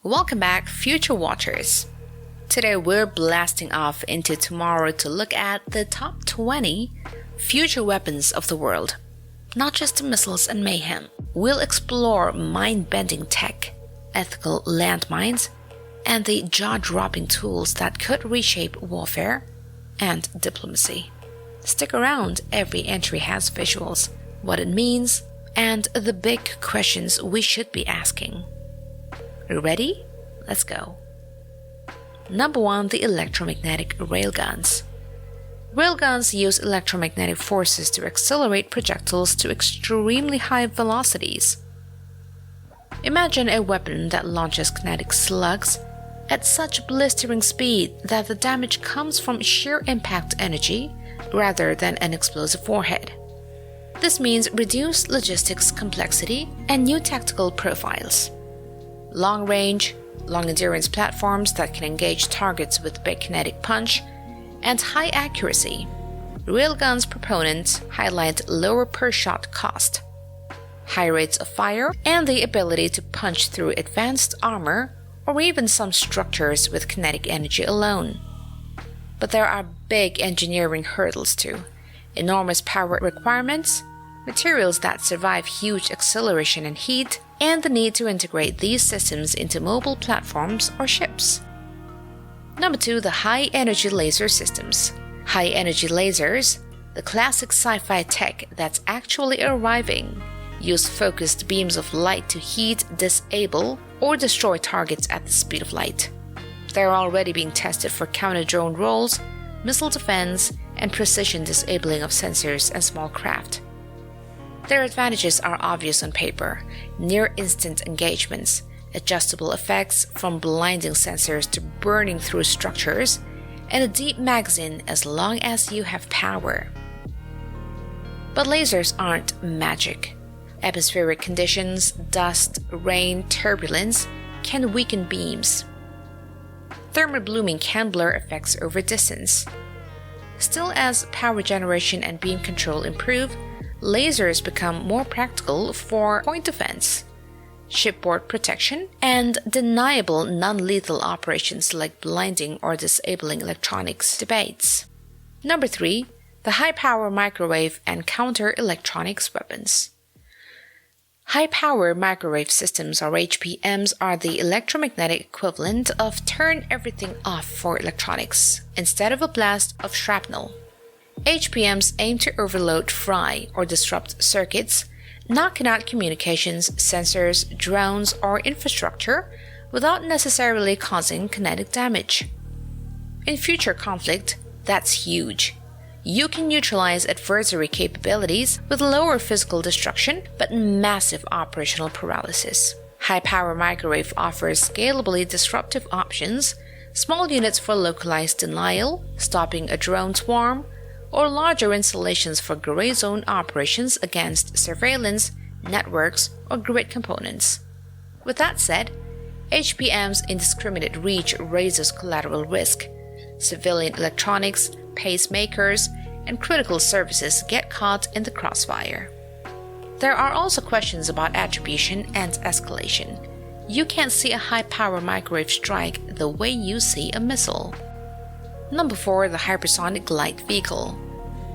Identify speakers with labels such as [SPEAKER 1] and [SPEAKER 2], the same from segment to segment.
[SPEAKER 1] Welcome back, Future Watchers. Today we're blasting off into tomorrow to look at the top 20 future weapons of the world. Not just the missiles and mayhem. We'll explore mind-bending tech, ethical landmines, and the jaw-dropping tools that could reshape warfare and diplomacy. Stick around, every entry has visuals, what it means, and the big questions we should be asking. Ready? Let's go. Number 1. The electromagnetic railguns. Railguns use electromagnetic forces to accelerate projectiles to extremely high velocities. Imagine a weapon that launches kinetic slugs at such blistering speed that the damage comes from sheer impact energy rather than an explosive warhead. This means reduced logistics complexity and new tactical profiles. Long-range, long-endurance platforms that can engage targets with big kinetic punch, and high accuracy. Railguns proponents highlight lower per-shot cost, high rates of fire, and the ability to punch through advanced armor or even some structures with kinetic energy alone. But there are big engineering hurdles too. Enormous power requirements, materials that survive huge acceleration and heat, and the need to integrate these systems into mobile platforms or ships. Number 2. The high-energy laser systems. High-energy lasers, the classic sci-fi tech that's actually arriving, use focused beams of light to heat, disable, or destroy targets at the speed of light. They're already being tested for counter-drone roles, missile defense, and precision disabling of sensors and small craft. Their advantages are obvious on paper: near-instant engagements, adjustable effects from blinding sensors to burning through structures, and a deep magazine as long as you have power. But lasers aren't magic. Atmospheric conditions, dust, rain, turbulence can weaken beams. Thermal blooming can blur effects over distance. Still, as power generation and beam control improve, lasers become more practical for point defense, shipboard protection, and deniable non-lethal operations like blinding or disabling electronics debates. Number 3. The high-power microwave and counter-electronics weapons. High-power microwave systems, or HPMs, are the electromagnetic equivalent of turn everything off for electronics, instead of a blast of shrapnel. HPMs aim to overload, fry, or disrupt circuits, knocking out communications, sensors, drones, or infrastructure without necessarily causing kinetic damage. In future conflict, that's huge. You can neutralize adversary capabilities with lower physical destruction but massive operational paralysis. High-power microwave offers scalably disruptive options, small units for localized denial, stopping a drone swarm, or larger installations for gray zone operations against surveillance, networks, or grid components. With that said, HPM's indiscriminate reach raises collateral risk. Civilian electronics, pacemakers, and critical services get caught in the crossfire. There are also questions about attribution and escalation. You can't see a high-power microwave strike the way you see a missile. Number 4. The hypersonic glide vehicle.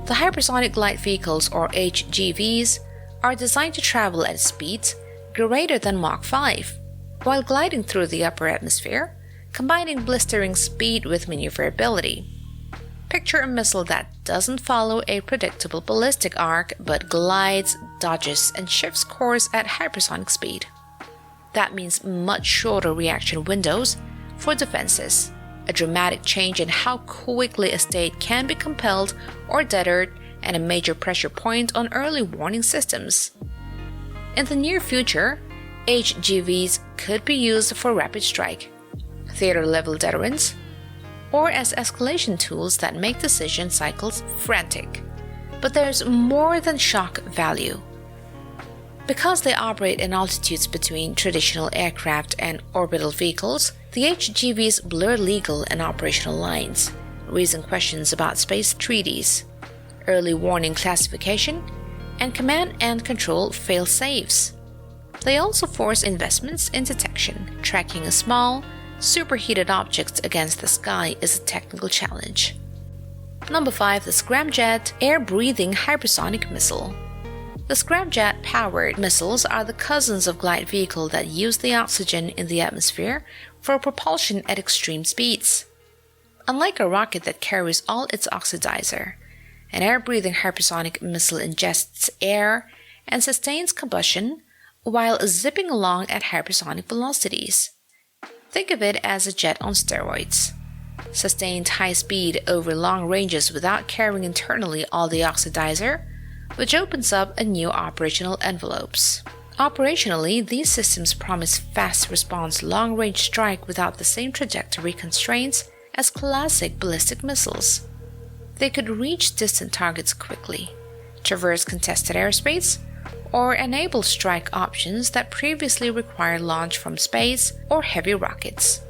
[SPEAKER 1] The hypersonic glide vehicles, or HGVs, are designed to travel at speeds greater than Mach 5, while gliding through the upper atmosphere, combining blistering speed with maneuverability. Picture a missile that doesn't follow a predictable ballistic arc but glides, dodges, and shifts course at hypersonic speed. That means much shorter reaction windows for defenses, a dramatic change in how quickly a state can be compelled or deterred, and a major pressure point on early warning systems. In the near future, HGVs could be used for rapid strike, theater-level deterrence, or as escalation tools that make decision cycles frantic. But there's more than shock value. Because they operate in altitudes between traditional aircraft and orbital vehicles, the HGVs blur legal and operational lines, raising questions about space treaties, early warning classification, and command and control fail-safes. They also force investments in detection. Tracking a small, superheated object against the sky is a technical challenge. Number 5. The Scramjet air-breathing hypersonic missile. The Scramjet-powered missiles are the cousins of glide vehicle that use the oxygen in the atmosphere for propulsion at extreme speeds. Unlike a rocket that carries all its oxidizer, an air-breathing hypersonic missile ingests air and sustains combustion while zipping along at hypersonic velocities. Think of it as a jet on steroids. Sustained high speed over long ranges without carrying internally all the oxidizer, which opens up a new operational envelopes. Operationally, these systems promise fast response long-range strike without the same trajectory constraints as classic ballistic missiles. They could reach distant targets quickly, traverse contested airspace, or enable strike options that previously required launch from space or heavy rockets.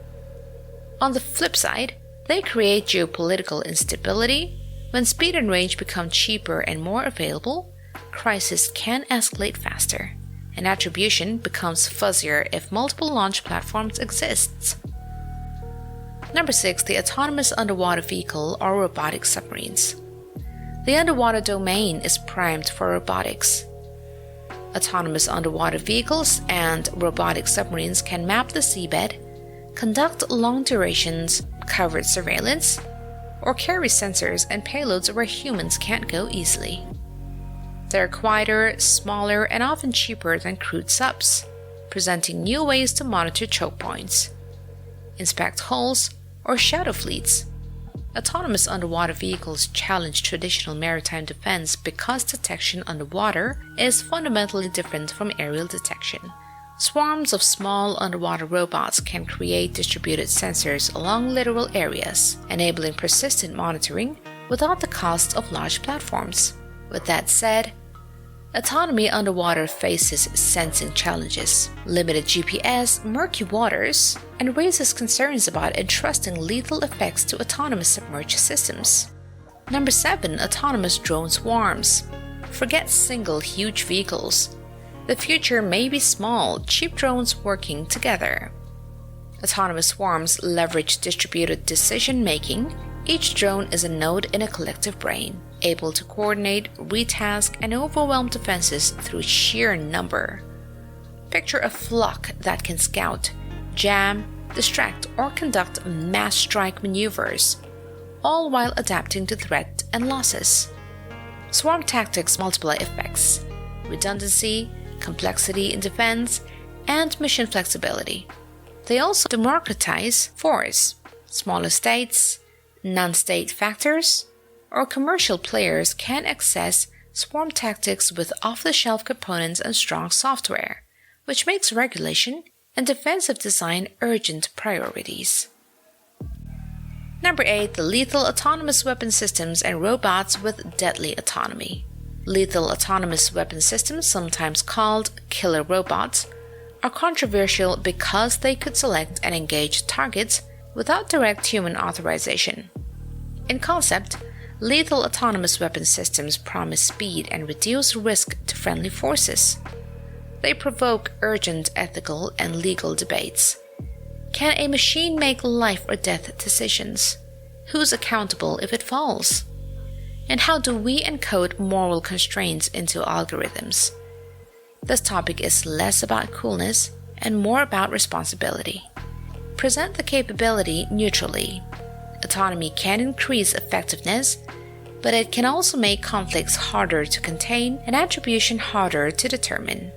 [SPEAKER 1] On the flip side, they create geopolitical instability. When speed and range become cheaper and more available, crises can escalate faster, and attribution becomes fuzzier if multiple launch platforms exist. Number 6. The autonomous underwater vehicle or robotic submarines. The underwater domain is primed for robotics. Autonomous underwater vehicles and robotic submarines can map the seabed, conduct long-durations covert surveillance, or carry sensors and payloads where humans can't go easily. They're quieter, smaller, and often cheaper than crewed subs, presenting new ways to monitor choke points, inspect hulls, or shadow fleets. Autonomous underwater vehicles challenge traditional maritime defense because detection underwater is fundamentally different from aerial detection. Swarms of small underwater robots can create distributed sensors along littoral areas, enabling persistent monitoring without the cost of large platforms. With that said, autonomy underwater faces sensing challenges, limited GPS, murky waters, and raises concerns about entrusting lethal effects to autonomous submerged systems. Number 7. Autonomous drone swarms. Forget single huge vehicles. The future may be small, cheap drones working together. Autonomous swarms leverage distributed decision-making. Each drone is a node in a collective brain, able to coordinate, retask, and overwhelm defenses through sheer number. Picture a flock that can scout, jam, distract, or conduct mass strike maneuvers, all while adapting to threat and losses. Swarm tactics multiply effects: redundancy, complexity in defense, and mission flexibility. They also democratize force. Smaller states, non-state factors, or commercial players can access swarm tactics with off-the-shelf components and strong software, which makes regulation and defensive design urgent priorities. Number 8. The lethal autonomous weapon systems and robots with deadly autonomy. Lethal autonomous weapon systems, sometimes called killer robots, are controversial because they could select and engage targets without direct human authorization. In concept, lethal autonomous weapon systems promise speed and reduce risk to friendly forces. They provoke urgent ethical and legal debates. Can a machine make life or death decisions? Who's accountable if it falls? And how do we encode moral constraints into algorithms? This topic is less about coolness and more about responsibility. Present the capability neutrally. Autonomy can increase effectiveness, but it can also make conflicts harder to contain and attribution harder to determine.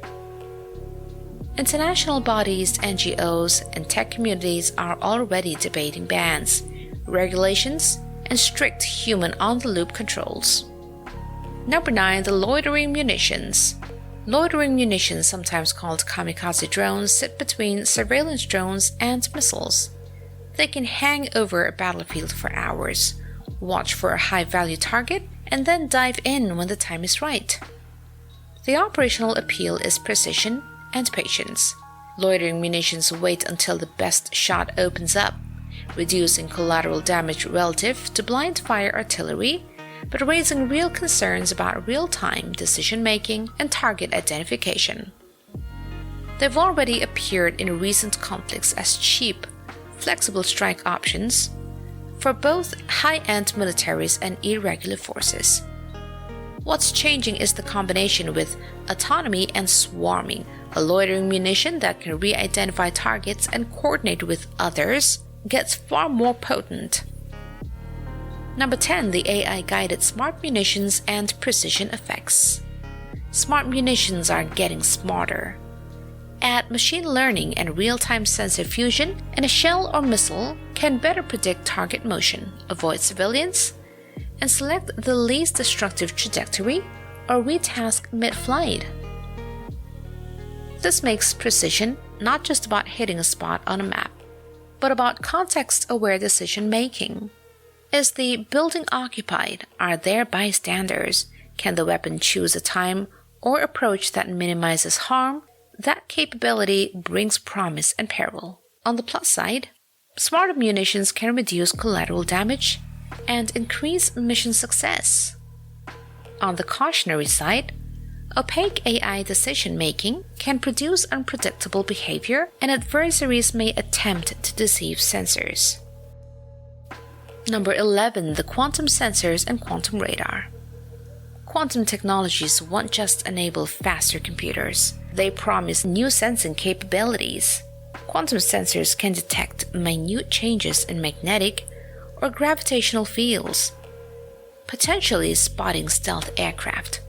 [SPEAKER 1] International bodies, NGOs, and tech communities are already debating bans, regulations, and strict human on-the-loop controls. Number 9. The loitering munitions. Loitering munitions, sometimes called kamikaze drones, sit between surveillance drones and missiles. They can hang over a battlefield for hours, watch for a high-value target, and then dive in when the time is right. The operational appeal is precision and patience. Loitering munitions wait until the best shot opens up, reducing collateral damage relative to blind-fire artillery, but raising real concerns about real-time decision-making and target identification. They've already appeared in recent conflicts as cheap, flexible strike options for both high-end militaries and irregular forces. What's changing is the combination with autonomy and swarming, a loitering munition that can re-identify targets and coordinate with others gets far more potent. Number 10. The AI-guided smart munitions and precision effects. Smart munitions are getting smarter. Add machine learning and real-time sensor fusion, and a shell or missile can better predict target motion, avoid civilians, and select the least destructive trajectory or retask mid-flight. This makes precision not just about hitting a spot on a map, but about context-aware decision-making. Is the building occupied? Are there bystanders? Can the weapon choose a time or approach that minimizes harm? That capability brings promise and peril. On the plus side, smarter munitions can reduce collateral damage and increase mission success. On the cautionary side, opaque AI decision-making can produce unpredictable behavior, and adversaries may attempt to deceive sensors. Number 11. The quantum sensors and quantum radar. Quantum technologies won't just enable faster computers. They promise new sensing capabilities. Quantum sensors can detect minute changes in magnetic or gravitational fields, potentially spotting stealth aircraft,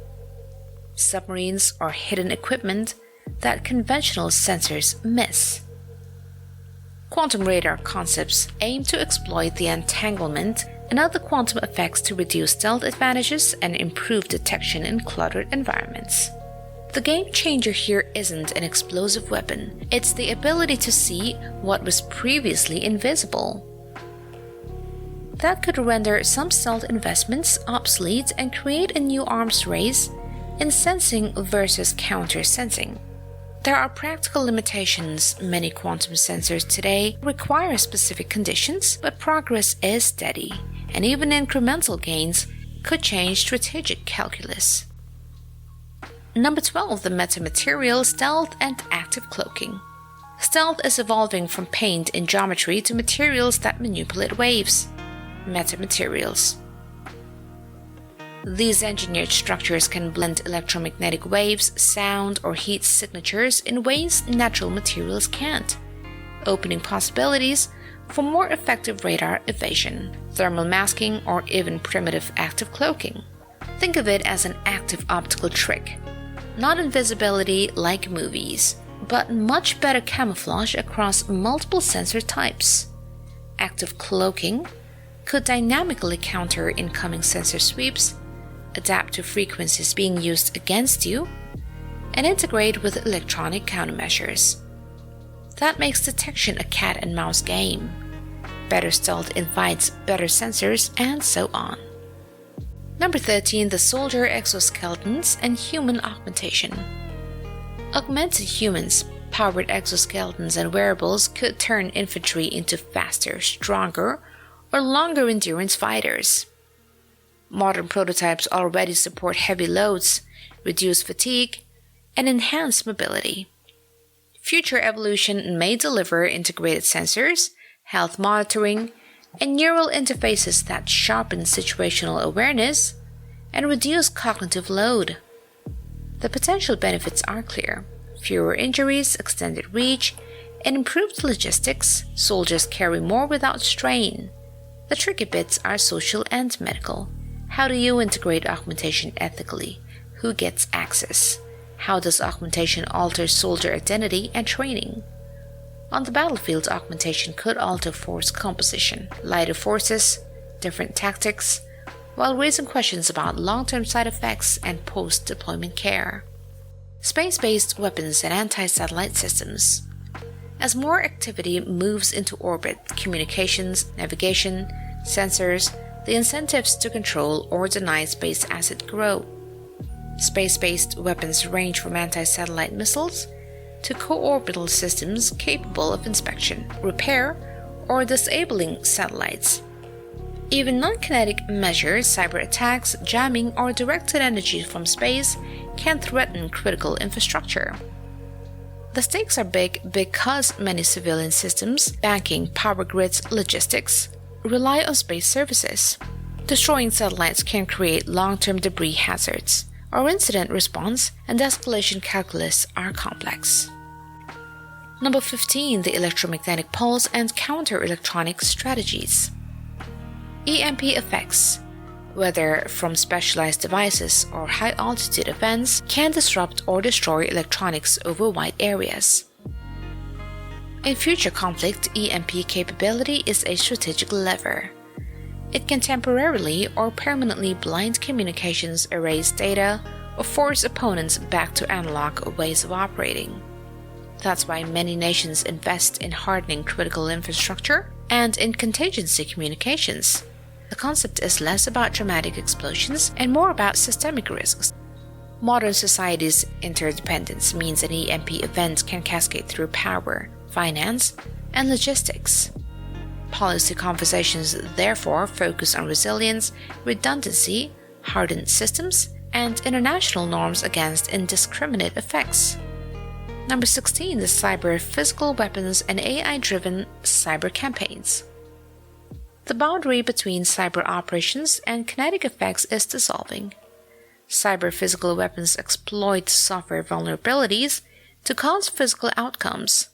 [SPEAKER 1] submarines, or hidden equipment that conventional sensors miss. Quantum radar concepts aim to exploit the entanglement and other quantum effects to reduce stealth advantages and improve detection in cluttered environments. The game changer here isn't an explosive weapon, it's the ability to see what was previously invisible. That could render some stealth investments obsolete and create a new arms race in sensing versus counter-sensing. There are practical limitations. Many quantum sensors today require specific conditions, but progress is steady, and even incremental gains could change strategic calculus. Number 12. The metamaterial, stealth, and active cloaking. Stealth is evolving from paint and geometry to materials that manipulate waves. Metamaterials. These engineered structures can blend electromagnetic waves, sound, or heat signatures in ways natural materials can't, opening possibilities for more effective radar evasion, thermal masking, or even primitive active cloaking. Think of it as an active optical trick. Not invisibility like movies, but much better camouflage across multiple sensor types. Active cloaking could dynamically counter incoming sensor sweeps, adapt to frequencies being used against you, and integrate with electronic countermeasures. That makes detection a cat-and-mouse game. Better stealth invites better sensors, and so on. Number 13. The soldier exoskeletons and human augmentation. Augmented humans, powered exoskeletons, and wearables could turn infantry into faster, stronger, or longer endurance fighters. Modern prototypes already support heavy loads, reduce fatigue, and enhance mobility. Future evolution may deliver integrated sensors, health monitoring, and neural interfaces that sharpen situational awareness and reduce cognitive load. The potential benefits are clear: fewer injuries, extended reach, and improved logistics. Soldiers carry more without strain. The tricky bits are social and medical. How do you integrate augmentation ethically? Who gets access? How does augmentation alter soldier identity and training? On the battlefield, augmentation could alter force composition, lighter forces, different tactics, while raising questions about long-term side effects and post-deployment care. Space-based weapons and anti-satellite systems. As more activity moves into orbit, communications, navigation, sensors, the incentives to control or deny space asset grow. Space-based weapons range from anti-satellite missiles to co-orbital systems capable of inspection, repair, or disabling satellites. Even non-kinetic measures, cyber attacks, jamming, or directed energy from space can threaten critical infrastructure. The stakes are big because many civilian systems, banking, power grids, logistics, rely on space services. Destroying satellites can create long-term debris hazards. Our incident response and escalation calculus are complex. Number 15. The electromagnetic pulse and counter-electronic strategies. EMP effects, whether from specialized devices or high-altitude events, can disrupt or destroy electronics over wide areas. In future conflict, EMP capability is a strategic lever. It can temporarily or permanently blind communications, erase data, or force opponents back to analog ways of operating. That's why many nations invest in hardening critical infrastructure and in contingency communications. The concept is less about dramatic explosions and more about systemic risks. Modern society's interdependence means an EMP event can cascade through power, finance, and logistics. Policy conversations therefore focus on resilience, redundancy, hardened systems, and international norms against indiscriminate effects. Number 16. The cyber physical weapons and AI-driven cyber campaigns. The boundary between cyber operations and kinetic effects is dissolving. Cyber physical weapons exploit software vulnerabilities to cause physical outcomes.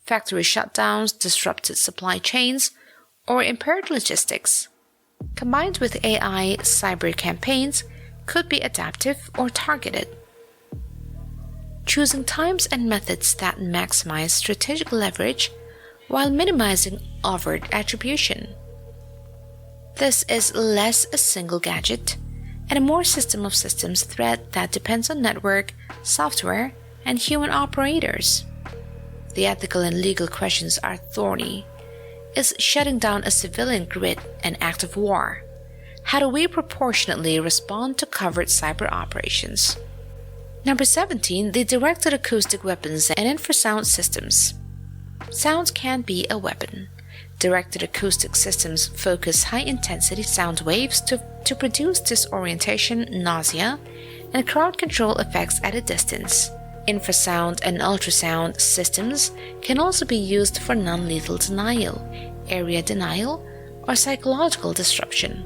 [SPEAKER 1] Factory shutdowns, disrupted supply chains, or impaired logistics. Combined with AI, cyber campaigns could be adaptive or targeted. Choosing times and methods that maximize strategic leverage while minimizing overt attribution. This is less a single gadget and a more system of systems threat that depends on network, software, and human operators. The ethical and legal questions are thorny. Is shutting down a civilian grid an act of war? How do we proportionately respond to covert cyber operations? Number 17. The directed acoustic weapons and infrasound systems. Sound can be a weapon. Directed acoustic systems focus high-intensity sound waves to produce disorientation, nausea, and crowd control effects at a distance. Infrasound and ultrasound systems can also be used for non-lethal denial, area denial, or psychological disruption.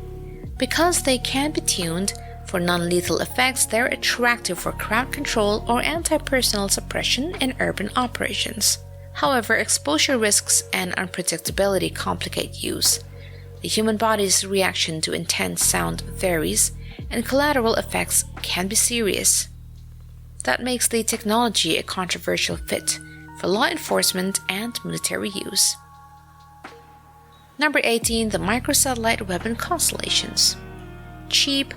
[SPEAKER 1] Because they can be tuned for non-lethal effects, they're attractive for crowd control or anti-personnel suppression in urban operations. However, exposure risks and unpredictability complicate use. The human body's reaction to intense sound varies, and collateral effects can be serious. That makes the technology a controversial fit for law enforcement and military use. Number 18. The microsatellite weapon constellations. Cheap,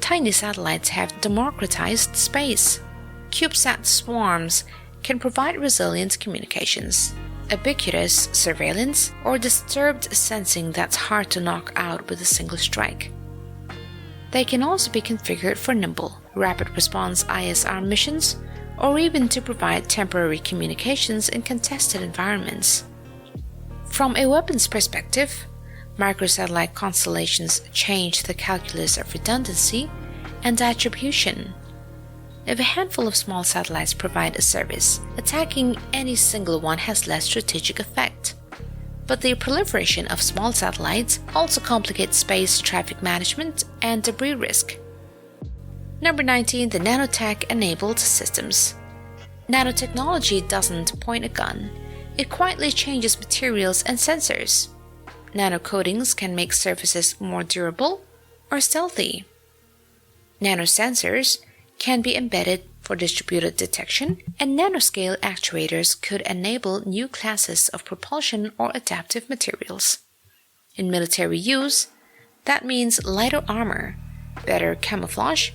[SPEAKER 1] tiny satellites have democratized space. CubeSat swarms can provide resilient communications, ubiquitous surveillance, or disturbed sensing that's hard to knock out with a single strike. They can also be configured for nimble, rapid response ISR missions, or even to provide temporary communications in contested environments. From a weapons perspective, microsatellite constellations change the calculus of redundancy and attribution. If a handful of small satellites provide a service, attacking any single one has less strategic effect. But the proliferation of small satellites also complicates space traffic management and debris risk. Number 19. The nanotech-enabled systems. Nanotechnology doesn't point a gun. It quietly changes materials and sensors. Nanocoatings can make surfaces more durable or stealthy. Nanosensors can be embedded for distributed detection, and nanoscale actuators could enable new classes of propulsion or adaptive materials. In military use, that means lighter armor, better camouflage,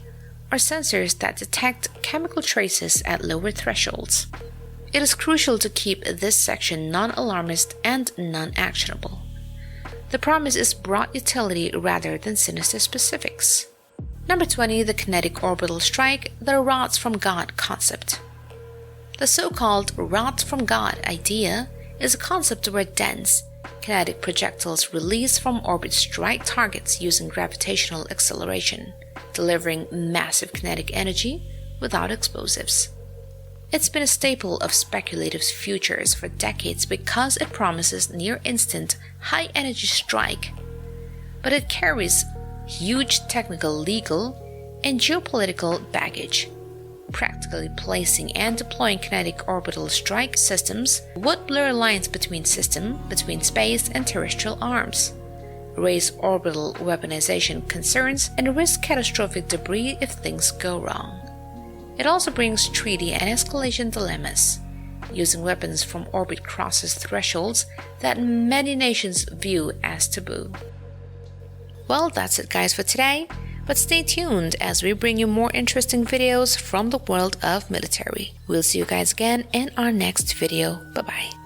[SPEAKER 1] or sensors that detect chemical traces at lower thresholds. It is crucial to keep this section non-alarmist and non-actionable. The promise is broad utility rather than sinister specifics. Number 20. The kinetic orbital strike, the rods from God concept. The so-called rods from God idea is a concept where dense, kinetic projectiles released from orbit strike targets using gravitational acceleration, delivering massive kinetic energy without explosives. It's been a staple of speculative futures for decades because it promises near-instant, high-energy strike. But it carries huge technical, legal, and geopolitical baggage. Practically placing and deploying kinetic orbital strike systems would blur lines between space and terrestrial arms, raise orbital weaponization concerns, and risk catastrophic debris if things go wrong. It also brings treaty and escalation dilemmas. Using weapons from orbit crosses thresholds that many nations view as taboo. Well, that's it guys for today, but stay tuned as we bring you more interesting videos from the world of military. We'll see you guys again in our next video. Bye bye.